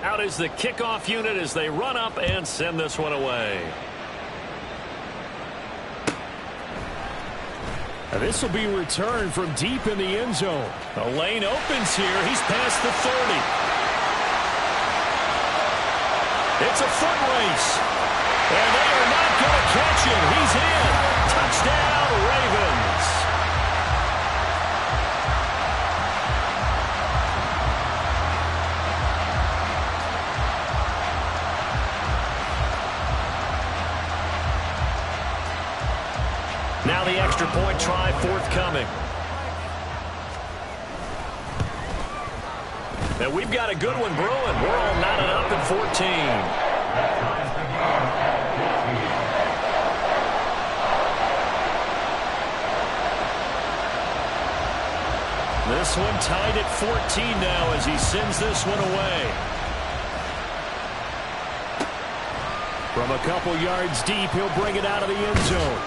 Out is the kickoff unit as they run up and send this one away. This will be returned from deep in the end zone. The lane opens here. He's past the 30. It's a foot race. And they are not going to catch him. He's in. Touchdown, Ravens. Now the extra point try forthcoming. And we've got a good one brewing. We're all knotted up at 14. This one tied at 14 now as he sends this one away. From a couple yards deep, he'll bring it out of the end zone.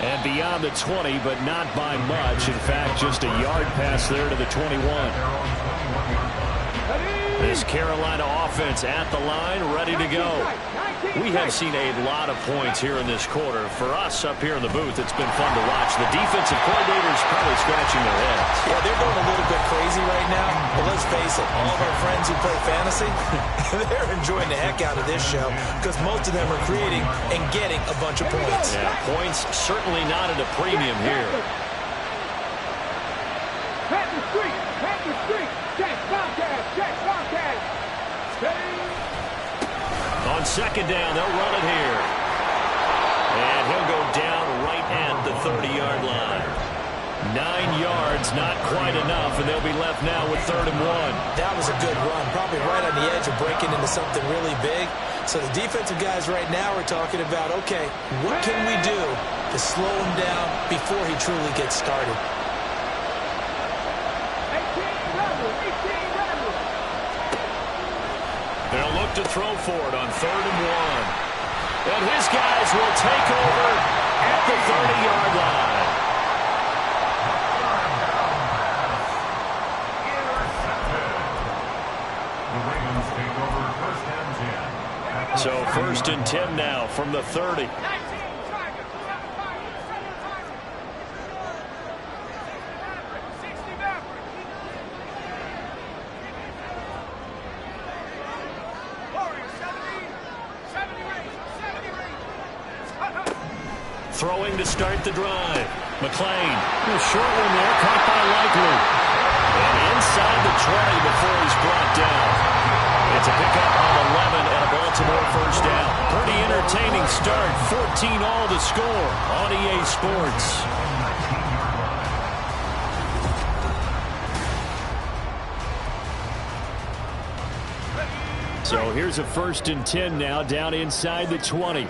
And beyond the 20, but not by much. In fact, just a yard pass there to the 21. This Carolina offense at the line, ready to go. We have seen a lot of points here in this quarter. For us up here in the booth, it's been fun to watch. The defensive coordinators probably scratching their heads. Yeah, they're going a little bit crazy right now. But let's face it, all of our friends who play fantasy, they're enjoying the heck out of this show because most of them are creating and getting a bunch of points. Yeah, points certainly not at a premium here. Panther streak, check, Bobcat, check, Bobcat. On second down, they'll run it here. And he'll go down right at the 30-yard line. 9 yards, not quite enough, and they'll be left now with 3rd and 1. That was a good run, probably right on the edge of breaking into something really big. So the defensive guys right now are talking about, okay, what can we do to slow him down before he truly gets started? They'll look to throw for it on 3rd and 1. And his guys will take over at the 30-yard line. So 1st and 10 now from the 30. Throwing to start the drive. McLean. A short one there, caught by Likely. And inside the 20 before he's brought down. It's a pickup of 11 and a Baltimore first down. Pretty entertaining start. 14 all to score on EA Sports. So here's a 1st and 10 now, down inside the 20.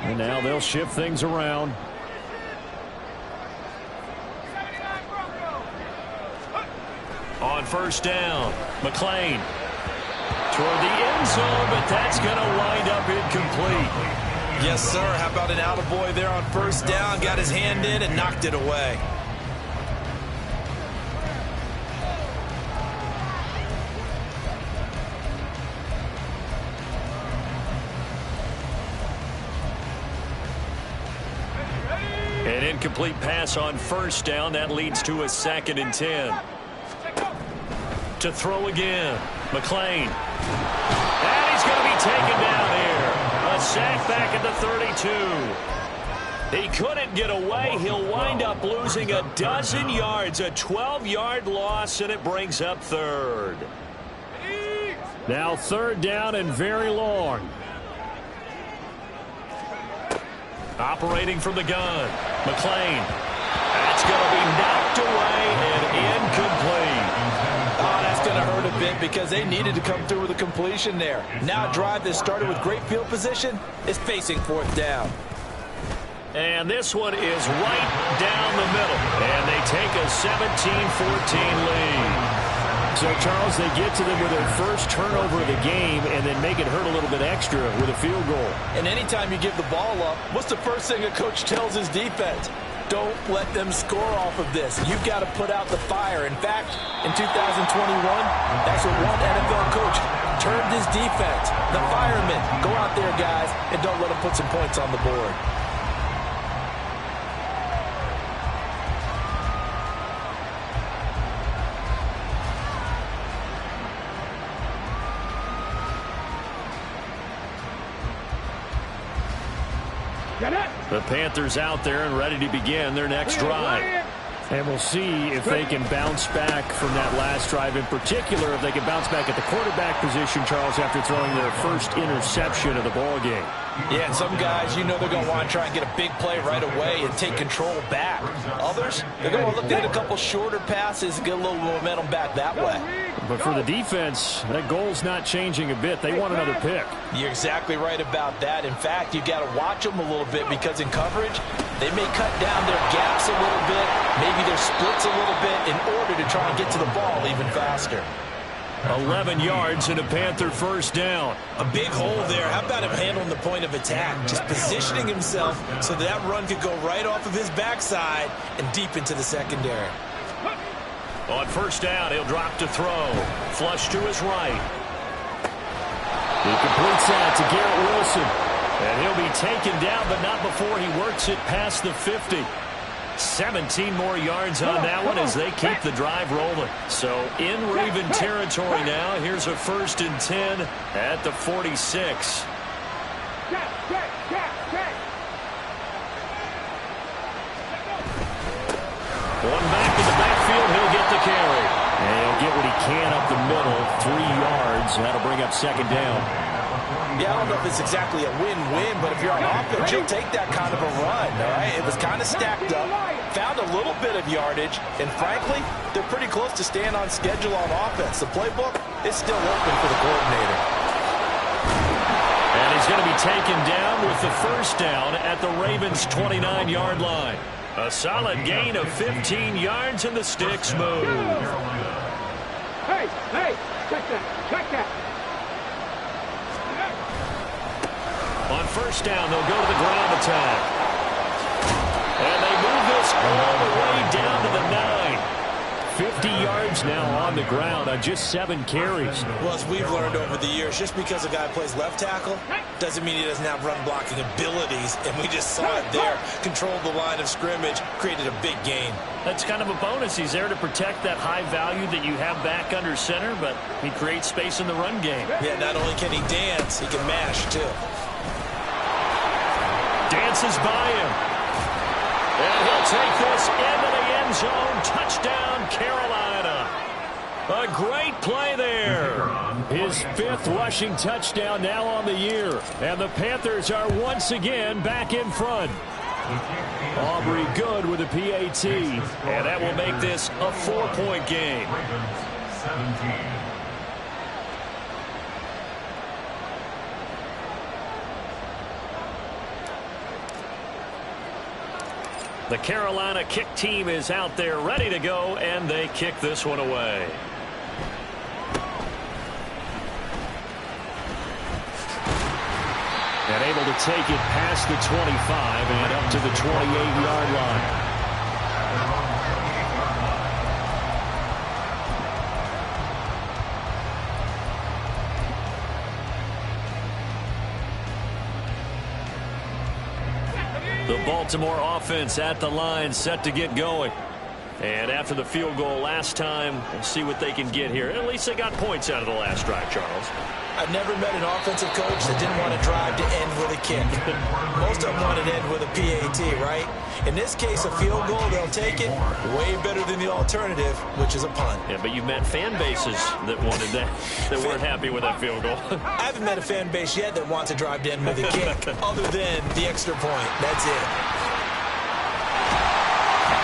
And now they'll shift things around. On 1st down, McLean toward the end zone, but that's going to wind up incomplete. Yes, sir. How about an attaboy there on 1st down? Got his hand in and knocked it away. An incomplete pass on 1st down. That leads to a 2nd and 10. To throw again. McLean. And he's going to be taken down here. A sack back at the 32. He couldn't get away. He'll wind up losing a dozen yards. A 12-yard loss, and it brings up 3rd. Now 3rd down and very long. Operating from the gun. McLean. That's going to be knocked away and incomplete. Oh, that's going to hurt a bit because they needed to come through with a completion there. Now a drive that started with great field position is facing 4th down. And this one is right down the middle. And they take a 17-14 lead. So, Charles, they get to them with their first turnover of the game and then make it hurt a little bit extra with a field goal. And anytime you give the ball up, what's the first thing a coach tells his defense? Don't let them score off of this. You've got to put out the fire. In fact, in 2021, that's what one NFL coach termed his defense. The firemen. Go out there, guys, and don't let them put some points on the board. The Panthers out there and ready to begin their next drive. And we'll see if they can bounce back from that last drive. In particular, if they can bounce back at the quarterback position, Charles, after throwing their first interception of the ball game. Yeah, and some guys, you know they're going to want to try and get a big play right away and take control back. Others, they're going to look at a couple shorter passes and get a little momentum back that way. But for the defense, that goal's not changing a bit. They want another pick. You're exactly right about that. In fact, you've got to watch them a little bit because in coverage, they may cut down their gaps a little bit, maybe their splits a little bit in order to try and get to the ball even faster. 11 yards and a Panther first down. A big hole there. How about him handling the point of attack? Just positioning himself so that run could go right off of his backside and deep into the secondary. On first down, he'll drop to throw. Flush to his right. He completes that to Garrett Wilson. And he'll be taken down, but not before he works it past the 50. 17 more yards on that one as they keep the drive rolling. So in Raven territory now. Here's a 1st and 10 at the 46. One back in the backfield, he'll get the carry. And he'll get what he can up the middle, 3 yards. That'll bring up 2nd down. Yeah, I don't know if it's exactly a win-win, but if you're on offense, you'll take that kind of a run, all right? It was kind of stacked up, found a little bit of yardage, and frankly, they're pretty close to staying on schedule on offense. The playbook is still open for the coordinator. And he's going to be taken down with the first down at the Ravens' 29-yard line. A solid gain of 15 yards, and the sticks move. Hey, check that. On first down, they'll go to the ground attack. And they move this all the way down to the 9. 50 yards now on the ground on just 7 carries. Well, as we've learned over the years, just because a guy plays left tackle doesn't mean he doesn't have run blocking abilities, and we just saw it there. Controlled the line of scrimmage, created a big gain. That's kind of a bonus. He's there to protect that high value that you have back under center, but he creates space in the run game. Yeah, not only can he dance, he can mash, too. Dances by him. And he'll take this into the end zone. Touchdown, Carolina. A great play there. His 5th rushing touchdown now on the year. And the Panthers are once again back in front. Aubrey good with a PAT. And that will make this a 4-point game. The Carolina kick team is out there ready to go, and they kick this one away. And able to take it past the 25 and up to the 28-yard line. The Baltimore offense at the line, set to get going. And after the field goal last time, we'll see what they can get here. At least they got points out of the last drive, Charles. I've never met an offensive coach that didn't want to drive to end with a kick. Most of them want to end with a PAT, right? In this case, a field goal, they'll take it way better than the alternative, which is a punt. Yeah, but you've met fan bases that wanted that, that weren't happy with that field goal. I haven't met a fan base yet that wants to drive to end with a kick, other than the extra point. That's it.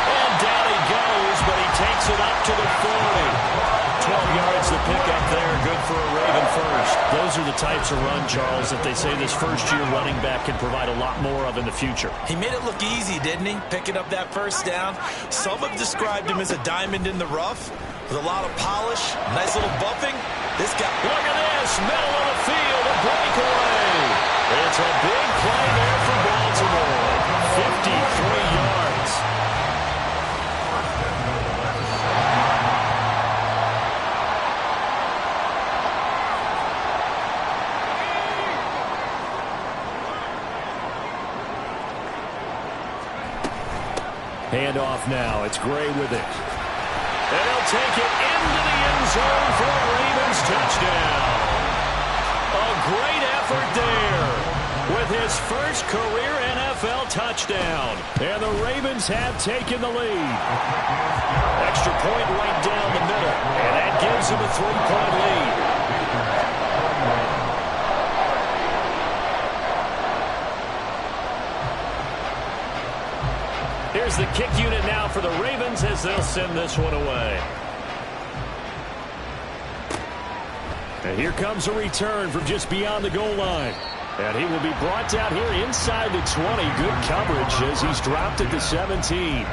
And down he goes, but he takes it up to the 40. 12 yards to pick up there. Good for a Raven first. Those are the types of run, Charles, that they say this first-year running back can provide a lot more of in the future. He made it look easy, didn't he? Picking up that first down. Some have described him as a diamond in the rough with a lot of polish, nice little buffing. This guy. Look at this. Middle of the field. A breakaway. It's a big play there for Baltimore. 53 yards. Handoff now. It's Gray with it. And he'll take it into the end zone for a Ravens touchdown. A great effort there with his first career NFL touchdown. And the Ravens have taken the lead. Extra point right down the middle. And that gives him a 3-point lead. Here's the kick unit now for the Ravens as they'll send this one away. And here comes a return from just beyond the goal line. And he will be brought down here inside the 20. Good coverage as he's dropped at the 17.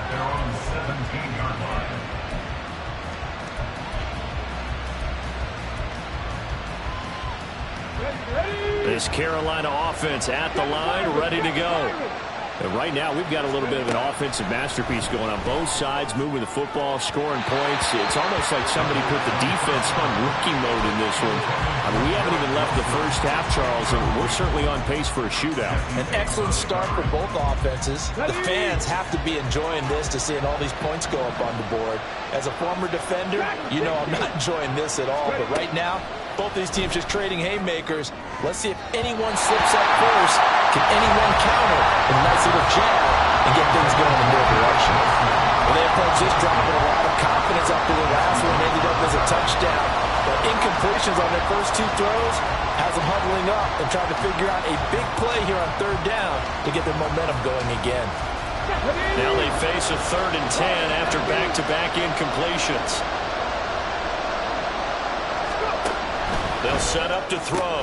This Carolina offense at the line, ready to go. And right now, we've got a little bit of an offensive masterpiece going on both sides, moving the football, scoring points. It's almost like somebody put the defense on rookie mode in this one. I mean, we haven't even left the first half, Charles, and we're certainly on pace for a shootout. An excellent start for both offenses. The fans have to be enjoying this to seeing all these points go up on the board. As a former defender, you know I'm not enjoying this at all. But right now, both these teams just trading haymakers. Let's see if anyone slips up first. Can anyone counter with a nice little jab and get things going in their direction? Well, they approach this drive with a lot of confidence after the last one ended up as a touchdown. But incompletions on their first two throws has them huddling up and trying to figure out a big play here on third down to get their momentum going again. Now they face a 3rd and 10 after back-to-back incompletions. They'll set up to throw.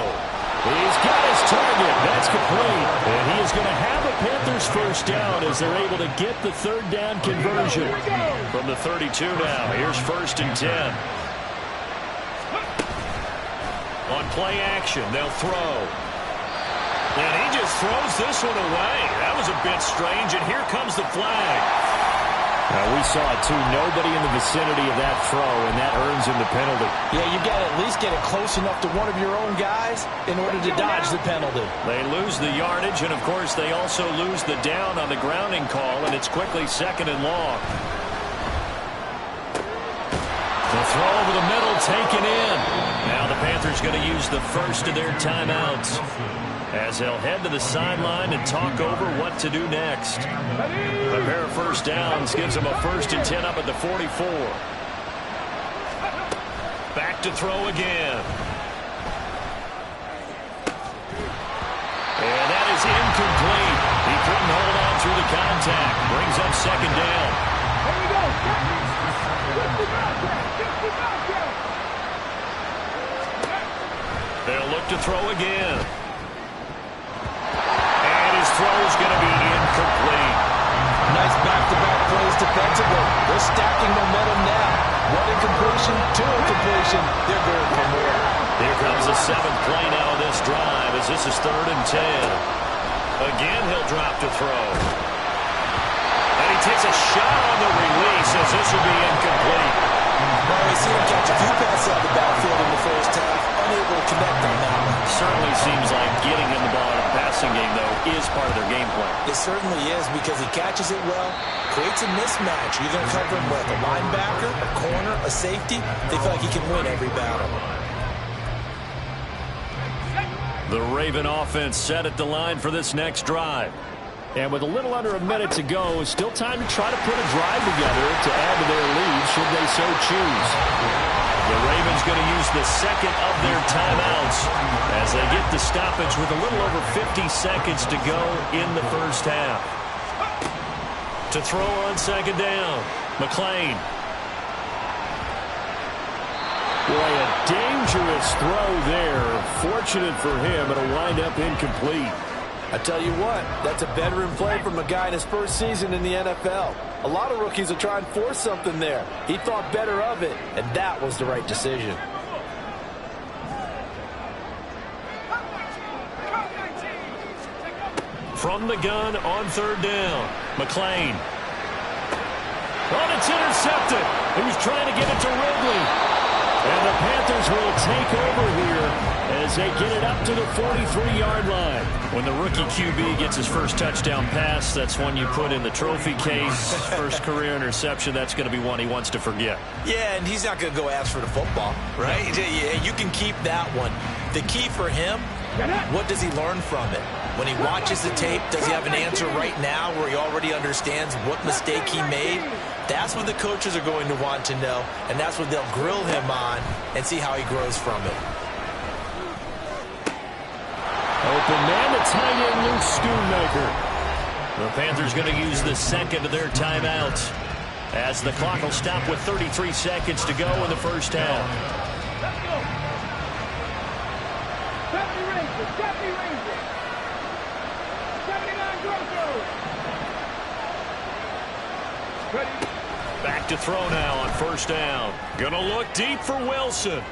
He's got his target. That's complete. And he is going to have the Panthers first down as they're able to get the 3rd down conversion. From the 32 now, here's 1st and 10. On play action, they'll throw. And he just throws this one away. That was a bit strange, and here comes the flag. We saw it, too. Nobody in the vicinity of that throw, and that earns him the penalty. Yeah, you got to at least get it close enough to one of your own guys in order to dodge the penalty. They lose the yardage, and, of course, they also lose the down on the grounding call, and it's quickly 2nd and long. The throw over the middle taken in. Now the Panthers going to use the first of their timeouts as they'll head to the sideline and talk over what to do next. A pair of first downs gives them a 1st and 10 up at the 44. Back to throw again. And that is incomplete. He couldn't hold on through the contact. Brings up 2nd down. Here we go. They'll look to throw again. His throw is going to be incomplete. Nice back-to-back plays defensively. They're stacking momentum now. One incompletion, two incompletion. They're going for more. Here comes the 7th play now of this drive as this is 3rd and 10. Again, he'll drop to throw. And he takes a shot on the release as this will be incomplete. Well, we see him catch a few passes out of the backfield in the first half. Unable to connect on that one. Certainly seems like getting him the ball in a passing game, though, is part of their game plan. It certainly is because he catches it well, creates a mismatch. You're going to cover him with a linebacker, a corner, a safety. They feel like he can win every battle. The Raven offense set at the line for this next drive. And with a little under a minute to go, still time to try to put a drive together to add to their lead should they so choose. The Ravens going to use the 2nd of their timeouts as they get the stoppage with a little over 50 seconds to go in the first half. To throw on 2nd down, McClain. Boy, a dangerous throw there. Fortunate for him, it'll wind up incomplete. I tell you what, that's a veteran play from a guy in his first season in the NFL. A lot of rookies will try and force something there. He thought better of it, and that was the right decision. From the gun on 3rd down, McClain. Oh, it's intercepted. He was trying to get it to Ridley. And the Panthers will take over here as they get it up to the 43-yard line. When the rookie QB gets his first touchdown pass, that's one you put in the trophy case. First career interception, that's going to be one he wants to forget. Yeah, and he's not going to go ask for the football, right? Yeah, you can keep that one. The key for him, what does he learn from it? When he watches the tape, does he have an answer right now where he already understands what mistake he made? That's what the coaches are going to want to know, and that's what they'll grill him on and see how he grows from it. Open man, the tight end, Luke Schoonmaker. The Panthers going to use the second of their timeouts as the clock will stop with 33 seconds to go in the first half. Let's go. Deputy Ranger, Deputy Ranger. 79 Grosso. Ready. Back to throw now on first down. Going to look deep for Wilson.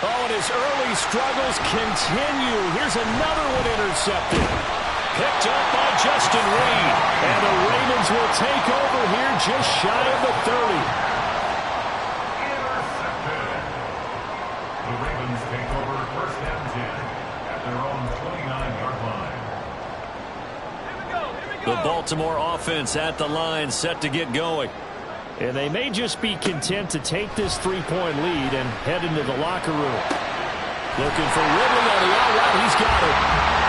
Oh, and his early struggles continue. Here's another one intercepted. Picked up by Justin Reed. And the Ravens will take over here just shy of the 30. Intercepted. The Ravens take over first and 10 at their own 29-yard line. Here we go. The Baltimore offense at the line, set to get going. And they may just be content to take this 3-point lead and head into the locker room. Looking for Ridley on the out route. He's got it.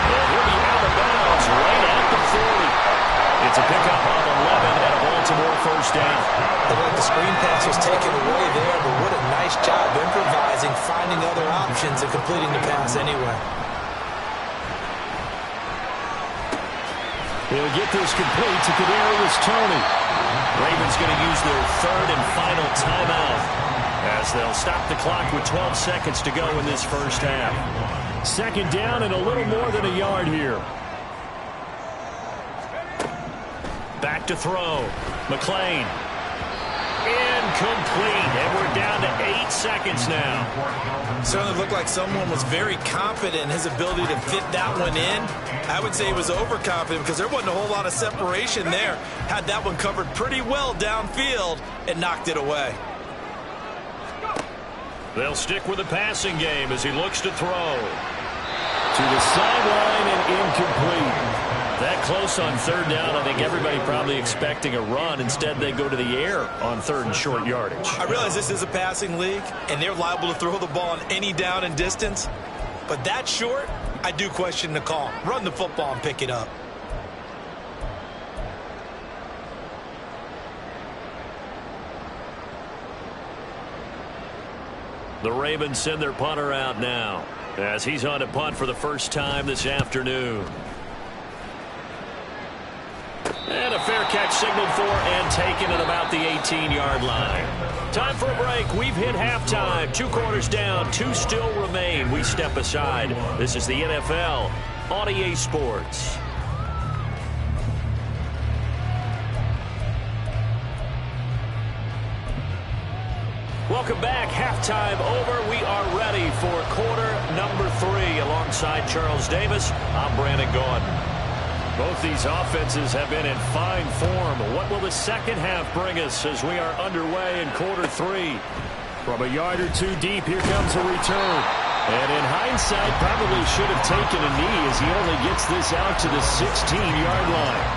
And he'll be out of bounds right at the 40. It's a pickup of 11 and a Baltimore first down. Looked like the screen pass was taken away there, but what a nice job improvising, finding other options, and completing the pass anyway. He'll get this complete to Kadarius Toney. Ravens going to use their third and final timeout as they'll stop the clock with 12 seconds to go in this first half. Second down and a little more than a yard here. Back to throw. McClain. Incomplete. And we're down to 8 seconds now. Certainly looked like someone was very confident in his ability to fit that one in. I would say he was overconfident because there wasn't a whole lot of separation there. Had that one covered pretty well downfield and knocked it away. They'll stick with the passing game as he looks to throw. To the sideline and incomplete. That close on third down. I think everybody probably expecting a run. Instead, they go to the air on third and short yardage. I realize this is a passing league, and they're liable to throw the ball on any down and distance. But that short, I do question the call. Run the football and pick it up. The Ravens send their punter out now as he's on to punt for the first time this afternoon. And a fair catch signaled for and taken at about the 18-yard line. Time for a break. We've hit halftime. 2 quarters down. 2 still remain. We step aside. This is the NFL on EA Sports. Welcome back. Halftime over. We are ready for quarter number 3. Alongside Charles Davis, I'm Brandon Gaudin. Both these offenses have been in fine form. What will the second half bring us as we are underway in quarter 3? From a yard or two deep, here comes a return. And in hindsight, probably should have taken a knee as he only gets this out to the 16-yard line.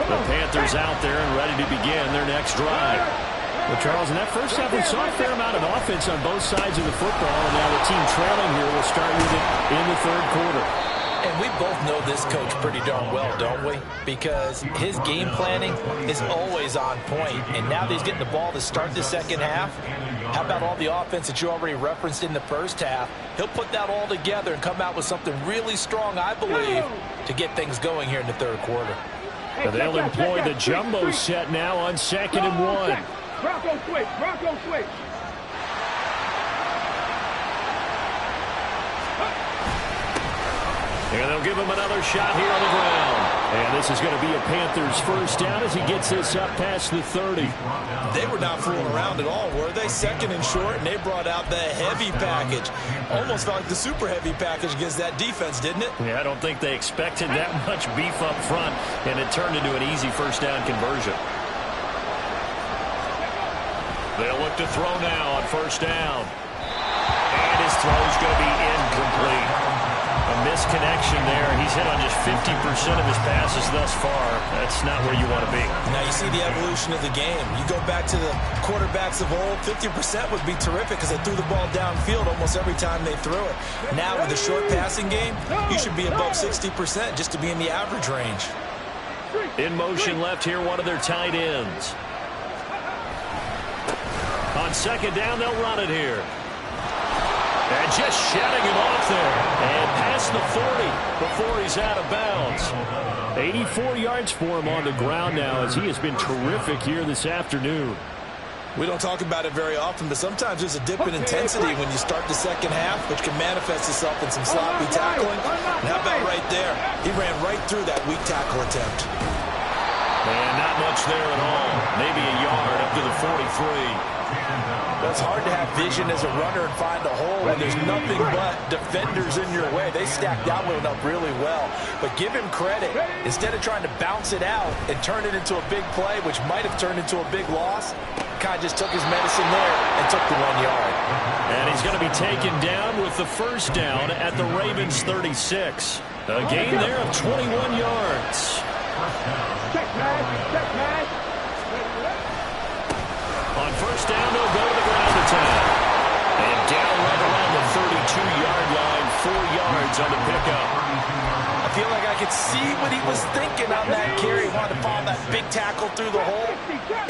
The Panthers out there and ready to begin their next drive. Well, Charles, in that first half, we saw a fair amount of offense on both sides of the football, and now the team trailing here will start with it in the third quarter. And we both know this coach pretty darn well, don't we? Because his game planning is always on point, and now that he's getting the ball to start the second half, how about all the offense that you already referenced in the first half? He'll put that all together and come out with something really strong, I believe, to get things going here in the third quarter. And they'll employ the jumbo set now on 2nd and 1. Bronco switch. Bronco switch. And they'll give him another shot here on the ground. And this is going to be a Panthers first down as he gets this up past the 30. They were not fooling around at all, were they? 2nd and short, and they brought out the heavy package. Almost like the super heavy package against that defense, didn't it? Yeah, I don't think they expected that much beef up front, and it turned into an easy first down conversion. They'll look to throw now on first down. And his throw's going to be incomplete. A misconnection there. He's hit on just 50% of his passes thus far. That's not where you want to be. Now you see the evolution of the game. You go back to the quarterbacks of old, 50% would be terrific because they threw the ball downfield almost every time they threw it. Now with the short passing game, you should be above 60% just to be in the average range. In motion left here, one of their tight ends. On second down, they'll run it here. And just shedding it off there. And past the 40 before he's out of bounds. 84 yards for him on the ground now as he has been terrific here this afternoon. We don't talk about it very often, but sometimes there's a dip in intensity when you start the second half, which can manifest itself in some sloppy tackling. And how about right there? He ran right through that weak tackle attempt. And not much there at all. Maybe a yard up to the 43. Well, it's hard to have vision as a runner and find a hole when there's nothing but defenders in your way. They stacked that one up really well. But give him credit. Instead of trying to bounce it out and turn it into a big play, which might have turned into a big loss, kind of just took his medicine there and took the 1 yard. And he's going to be taken down with the first down at the Ravens' 36. A gain there of 21 yards. Check man. On first down, they'll go to the ground attack. And down right around the 32-yard line, 4 yards on the pickup. I feel like I could see what he was thinking on that carry. He wanted to follow that big tackle through the hole.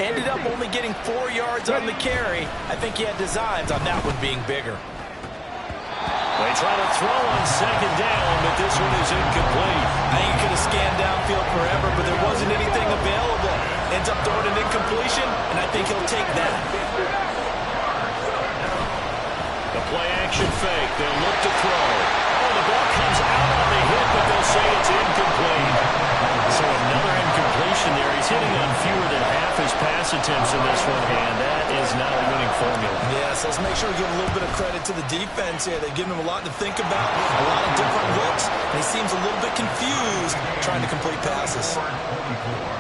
Ended up only getting 4 yards on the carry. I think he had designs on that one being bigger. They try to throw on second down, but this one is incomplete. I think he could have scanned downfield forever, but there wasn't anything available. Ends up throwing an incompletion, and I think he'll take that. The play-action fake. They'll look to throw. Oh, the ball comes out on the hit, but they'll say it's incomplete. So another incompletion there. He's hitting on fewer than half his pass attempts in this one, and that is not a winning formula. Yes, let's make sure we give a little bit of credit to the defense here. They give him a lot to think about, a lot of different looks, and he seems a little bit confused trying to complete passes.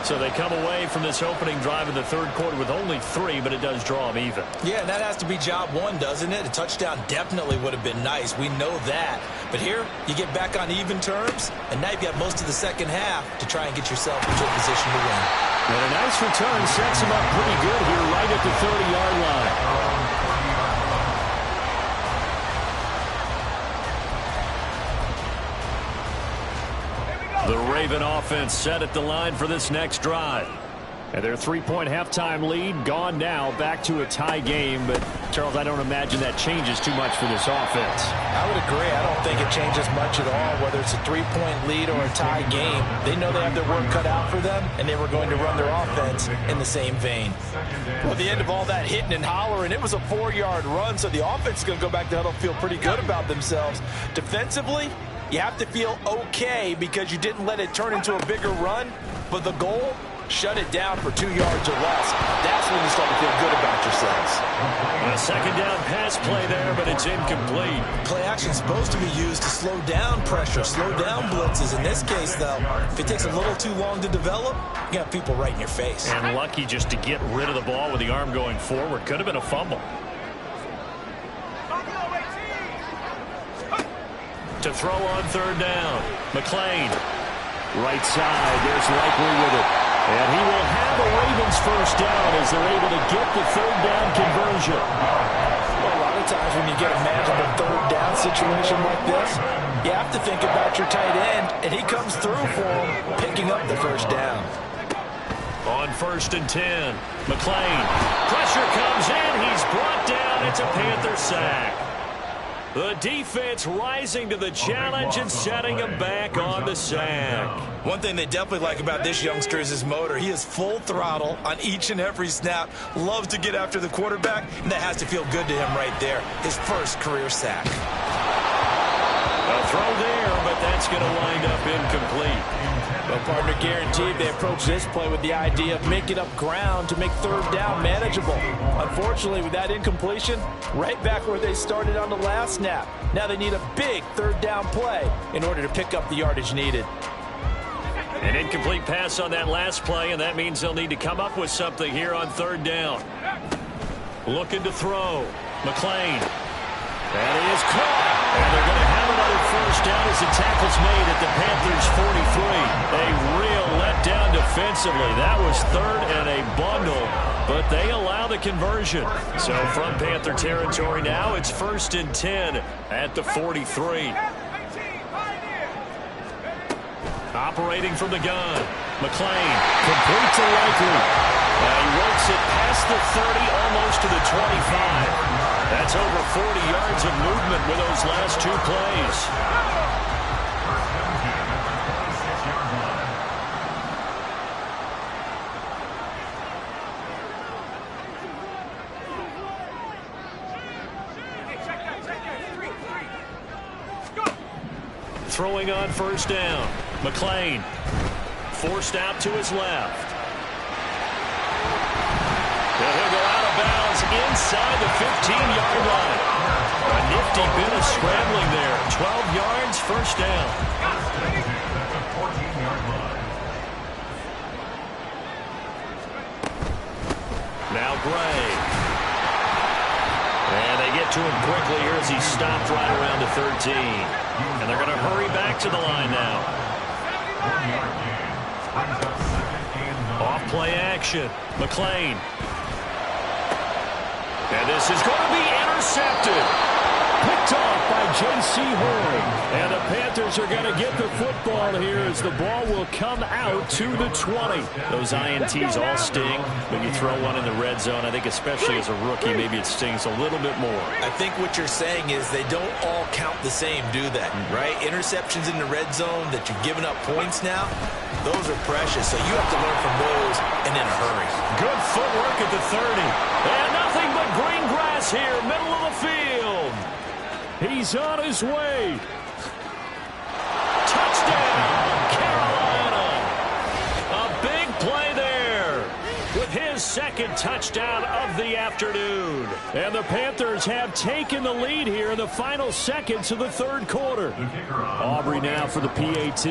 So they come away from this opening drive in the third quarter with only 3, but it does draw them even. Yeah, and that has to be job one, doesn't it? A touchdown definitely would have been nice. We know that. But here, you get back on even terms, and now you have most of the second half to try and get yourself into a position to win. And a nice return sets him up pretty good here right at the 30-yard line. The Raven offense set at the line for this next drive. And their 3-point halftime lead gone now, back to a tie game. But, Charles, I don't imagine that changes too much for this offense. I would agree. I don't think it changes much at all, whether it's a 3-point lead or a tie game. They know they have their work cut out for them, and they were going to run their offense in the same vein. Well, at the end of all that hitting and hollering, it was a 4-yard run, so the offense is going to go back to huddle, feel pretty good about themselves. Defensively, you have to feel okay because you didn't let it turn into a bigger run, but the goal, shut it down for 2 yards or less. That's when you start to feel good about yourselves. A second down pass play there, but it's incomplete. Play action is supposed to be used to slow down pressure, slow down blitzes. In this case, though, if it takes a little too long to develop, you got people right in your face. And lucky just to get rid of the ball with the arm going forward. Could have been a fumble. To throw on third down. McLean. Right side. There's Likely with it. And he will have a Ravens first down as they're able to get the third down conversion. Well, a lot of times when you get a manageable third down situation like this, you have to think about your tight end, and he comes through for him, picking up the first down. On 1st and 10, McLean. Pressure comes in. He's brought down. It's a Panther sack. The defense rising to the challenge and setting him back on the sack. One thing they definitely like about this youngster is his motor. He is full throttle on each and every snap. Loves to get after the quarterback, and that has to feel good to him right there. His first career sack. A throw there, but that's going to wind up incomplete. Well, partner, guaranteed they approach this play with the idea of making up ground to make third down manageable. Unfortunately, with that incompletion, right back where they started on the last snap. Now they need a big third down play in order to pick up the yardage needed. An incomplete pass on that last play, and that means they'll need to come up with something here on third down. Looking to throw. McClain. And he is caught. And they're going to have another first down as the tackle's made at the Panthers' 43. A real letdown defensively. That was third and a bundle, but they allow the conversion. So from Panther territory now, it's 1st and 10 at the 43. Operating from the gun. McClain. Complete to Likely. Now he works it past the 30, almost to the 25. That's over 40 yards of movement with those last 2 plays. Throwing on first down. McClain. Forced out to his left. And he'll go out of bounds inside the 15-yard line. A nifty bit of scrambling there. 12 yards, first down. Now Gray. And they get to him quickly here as he stopped right around the 13. And they're going to hurry back to the line now. Off play action. McClain. And this is going to be intercepted. Picked off by J.C. Horn. And the Panthers are going to get the football here as the ball will come out to the 20. Those INTs all sting. When you throw one in the red zone, I think especially as a rookie, maybe it stings a little bit more. I think what you're saying is they don't all count the same, do they? Right? Interceptions in the red zone that you've given up points now, those are precious. So you have to learn from those and in a hurry. Good footwork at the 30. And nothing but green grass here, middle of the field. He's on his way. Touchdown, Carolina. A big play there with his second touchdown of the afternoon. And the Panthers have taken the lead here in the final seconds of the third quarter. Aubrey now for the PAT.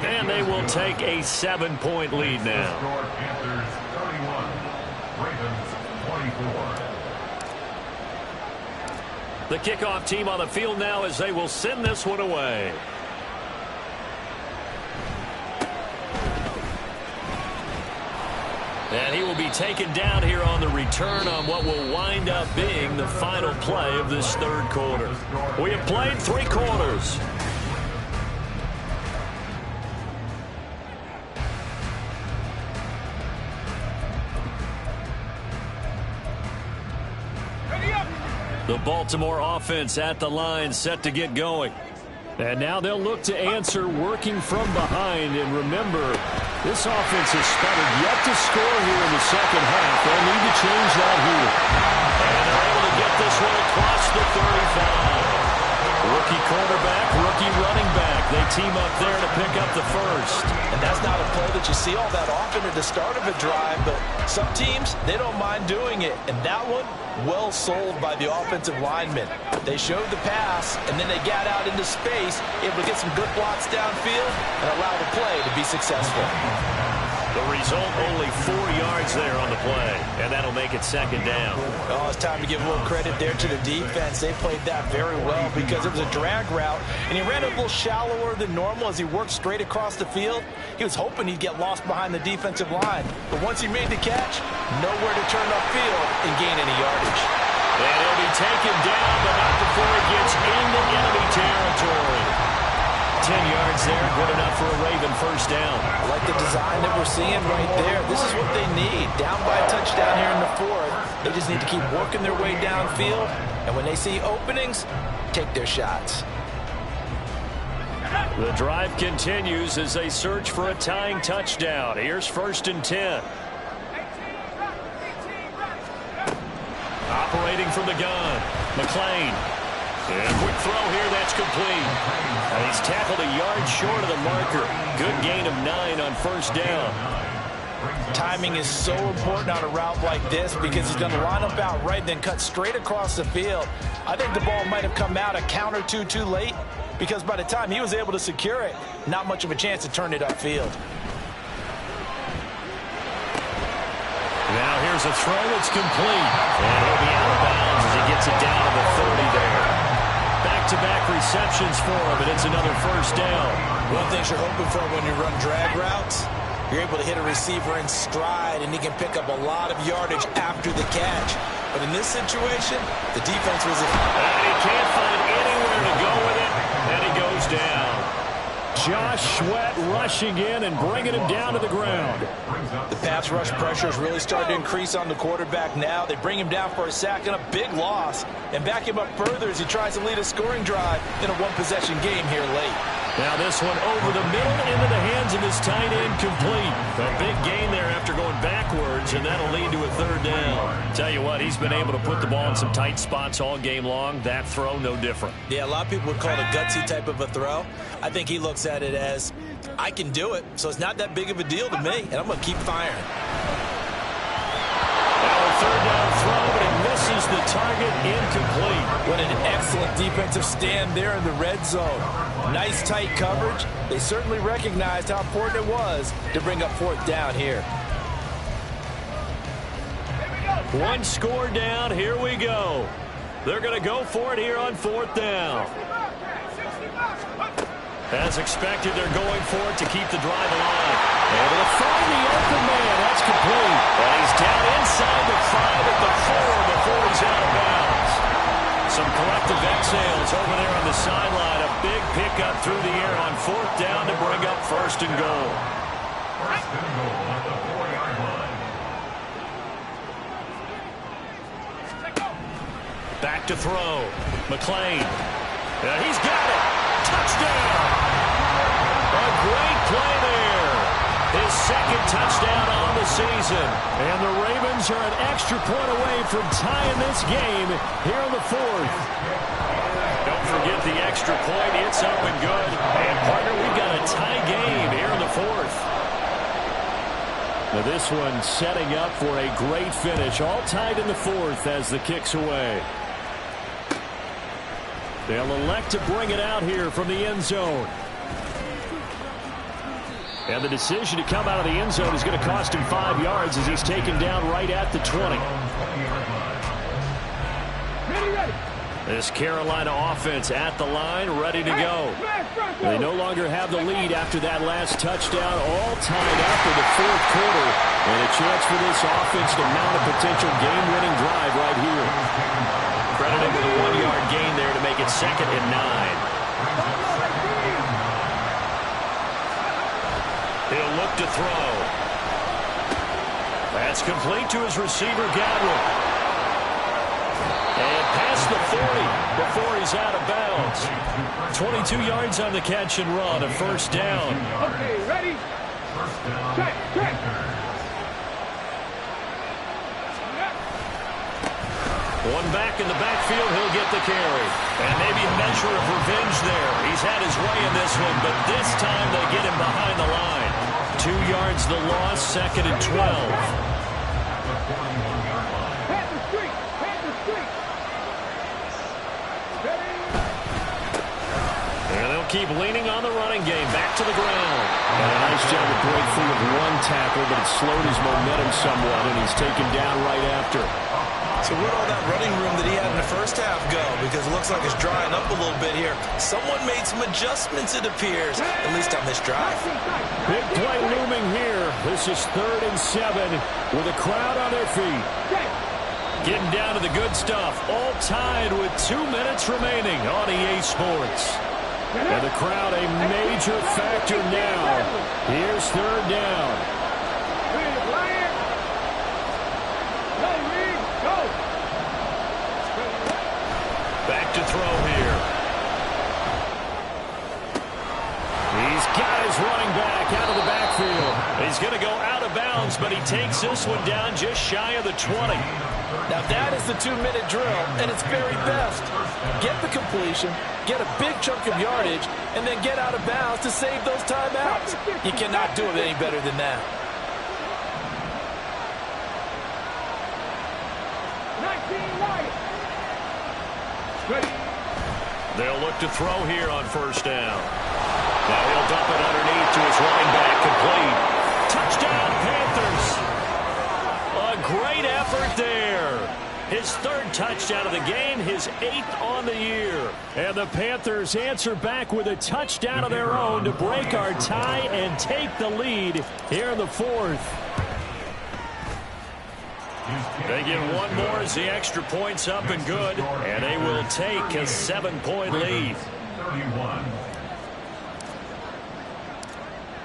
And they will take a 7-point lead now. Panthers 31, Ravens 24. The kickoff team on the field now as they will send this one away. And he will be taken down here on the return on what will wind up being the final play of this third quarter. We have played 3 quarters. The Baltimore offense at the line, set to get going. And now they'll look to answer working from behind. And remember, this offense has sputtered yet to score here in the second half. They'll need to change that here. And they're able to get this one across the 35. Rookie quarterback, rookie running back. They team up there to pick up the first. And that's not a play that you see all that often at the start of a drive, but some teams, they don't mind doing it. And that one, well sold by the offensive linemen. They showed the pass, and then they got out into space, able to get some good blocks downfield and allow the play to be successful. The result, only 4 yards there on the play, and that'll make it second down. Oh, it's time to give a little credit there to the defense. They played that very well because it was a drag route, and he ran a little shallower than normal as he worked straight across the field. He was hoping he'd get lost behind the defensive line, but once he made the catch, nowhere to turn upfield and gain any yardage. And he'll be taken down, but not before he gets into enemy territory. 10 yards there, good enough for a Raven first down. I like the design that we're seeing right there. This is what they need. Down by a touchdown here in the fourth. They just need to keep working their way downfield. And when they see openings, take their shots. The drive continues as they search for a tying touchdown. Here's 1st and 10. Operating from the gun, McClain. And a quick throw here, that's complete. And he's tackled a yard short of the marker. Good gain of 9 on first down. Timing is so important on a route like this because he's going to line up out right, then cut straight across the field. I think the ball might have come out a count or two too late because by the time he was able to secure it, not much of a chance to turn it upfield. There's a throw that's complete. And he'll be out of bounds as he gets it down to the 30 there. Back-to-back receptions for him, and it's another first down. One thing you're hoping for when you run drag routes, you're able to hit a receiver in stride, and he can pick up a lot of yardage after the catch. But in this situation, the defense was... And he can't find anywhere to go with it, and he goes down. Josh Sweat rushing in and bringing him down to the ground. The pass rush pressure is really starting to increase on the quarterback now. They bring him down for a sack and a big loss, and back him up further as he tries to lead a scoring drive in a one-possession game here late. Now this one over the middle into the hands of his tight end, complete. A big gain there after going backwards, and that'll lead to a third down. Tell you what, he's been able to put the ball in some tight spots all game long. That throw, no different. Yeah, a lot of people would call it a gutsy type of a throw. I think he looks at it as, I can do it, so it's not that big of a deal to me, and I'm going to keep firing. Now a third down throw, but it misses the target, incomplete. What an excellent defensive stand there in the red zone. Nice tight coverage. They certainly recognized how important it was to bring up fourth down here. One score down, here we go. They're going to go for it here on fourth down. As expected, they're going for it to keep the drive alive. Able to find the open man. That's complete. And he's down inside the 5 at the 4 before he's out of bounds. Some collective exhales over there on the sideline. A big pickup through the air on fourth down to bring up first and goal. First and goal at the 4-yard line. Back to throw. McClain. He's got it. Touchdown. A great play there. His second touchdown on the season. And the Ravens are an extra point away from tying this game here in the fourth. Don't forget the extra point. It's up and good. And, partner, we've got a tie game here in the fourth. Now this one setting up for a great finish. All tied in the fourth as the kick's away. They'll elect to bring it out here from the end zone. And the decision to come out of the end zone is going to cost him 5 yards as he's taken down right at the 20. This Carolina offense at the line, ready to go. They no longer have the lead after that last touchdown, all tied up in the fourth quarter. And a chance for this offense to mount a potential game-winning drive right here. Credited with a 1-yard gain there to make it 2nd and 9. He'll look to throw. That's complete to his receiver, Godwin. And past the 40 before he's out of bounds. 22 yards on the catch and run, a first down. Okay, ready? First down. Check. One back in the backfield, he'll get the carry. And maybe a measure of revenge there. He's had his way in this one, but this time they get him behind the line. 2 yards the loss, 2nd and 12. Panther streak. And they'll keep leaning on the running game. Back to the ground. And a nice job to break free of one tackle, but it slowed his momentum somewhat, and he's taken down right after. So where'd all that running room that he had in the first half go? Because it looks like it's drying up a little bit here. Someone made some adjustments, it appears, at least on this drive. Big play looming here. This is 3rd and 7 with a crowd on their feet. Getting down to the good stuff. All tied with 2 minutes remaining on EA Sports. And the crowd a major factor now. Here's 3rd down. Back to throw here. He's got his running back out of the backfield. He's going to go out of bounds, but he takes this one down just shy of the 20. Now that is the 2-minute drill, and it's very best. Get the completion, get a big chunk of yardage, and then get out of bounds to save those timeouts. You cannot do it any better than that. 19 Lions. Ready. They'll look to throw here on first down. Now he'll dump it underneath to his running back, complete. Touchdown, Panthers. A great effort there. His third touchdown of the game, his 8th on the year. And the Panthers answer back with a touchdown of their own to break our tie and take the lead here in the 4th. They get one more as the extra point's up and good, and they will take a 7-point lead. 31.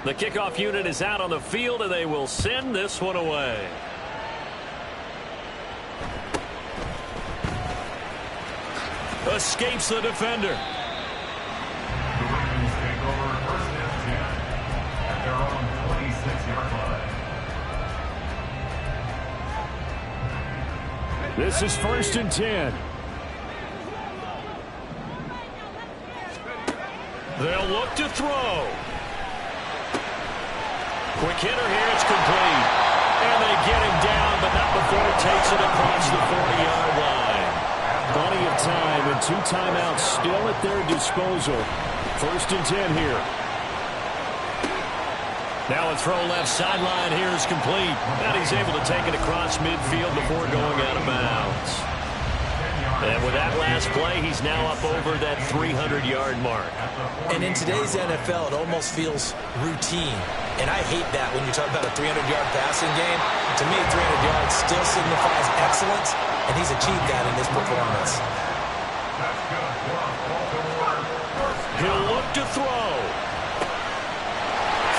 The kickoff unit is out on the field, and they will send this one away. Escapes the defender. The Ravens take over first and 10 at their own 26-yard line. This is 1st and 10. They'll look to throw. Quick hitter here, it's complete. And they get him down, but not before it takes it across the 40-yard line. Plenty of time and 2 timeouts still at their disposal. 1st and 10 here. Now a throw left sideline here is complete. And he's able to take it across midfield before going out of bounds. And with that last play, he's now up over that 300-yard mark. And in today's NFL, it almost feels routine. And I hate that when you talk about a 300-yard passing game. To me, 300 yards still signifies excellence, and he's achieved that in this performance. He'll look to throw.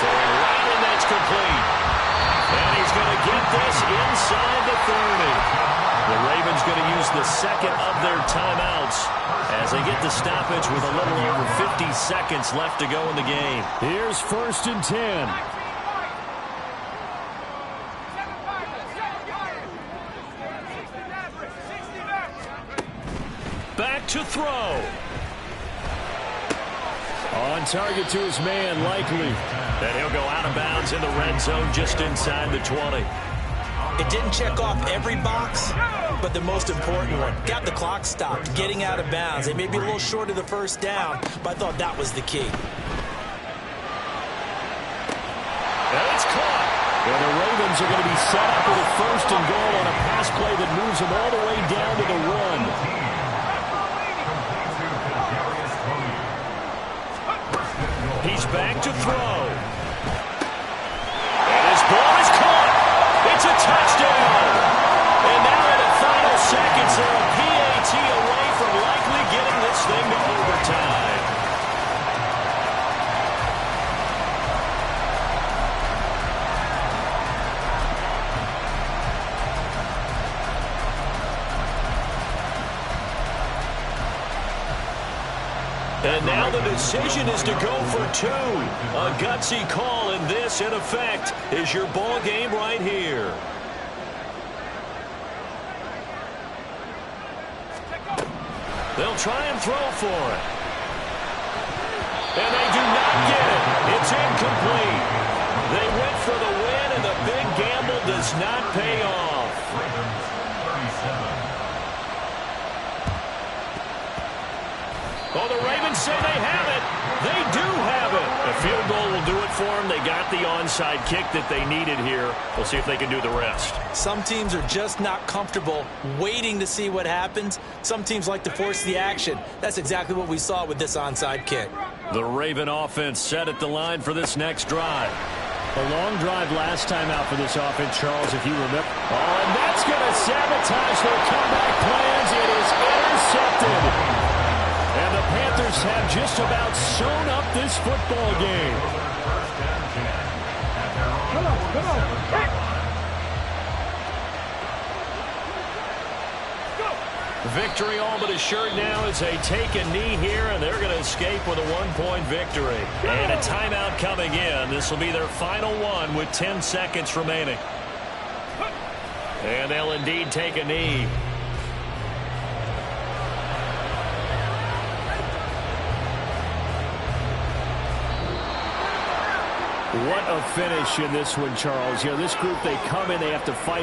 Throwing right, and that's complete. And he's going to get this inside the 30. The Ravens going to use the second of their timeouts as they get the stoppage with a little over 50 seconds left to go in the game. Here's 1st and 10. Back to throw. On target to his man, Likely. And he'll go out of bounds in the red zone just inside the 20. It didn't check off every box, but the most important one. Got the clock stopped, getting out of bounds. They may be a little short of the first down, but I thought that was the key. And it's caught. And the Ravens are going to be set up with a 1st and goal on a pass play that moves them all the way down to the 1. He's back to throw. And his ball is caught. It's a touchdown. And now in the final seconds, they're a PAT away from likely getting this thing to overtime. And now the decision is to go for 2. A gutsy call, and this, in effect, is your ball game right here. They'll try and throw for it. And they do not get it. It's incomplete. They went for the win, and the big gamble does not pay off. Oh, the Ravens say they have it. They do have it. A field goal will do it for them. They got the onside kick that they needed here. We'll see if they can do the rest. Some teams are just not comfortable waiting to see what happens. Some teams like to force the action. That's exactly what we saw with this onside kick. The Raven offense set at the line for this next drive. A long drive last time out for this offense, Charles, if you remember. Oh, and that's going to sabotage their comeback plans. It is intercepted. And the Panthers have just about sewn up this football game. Come on. Victory all but assured now as they take a knee here, and they're going to escape with a 1-point victory. And a timeout coming in. This will be their final one with 10 seconds remaining. And they'll indeed take a knee. What a finish in this one, Charles. You know, this group, they come in, they have to fight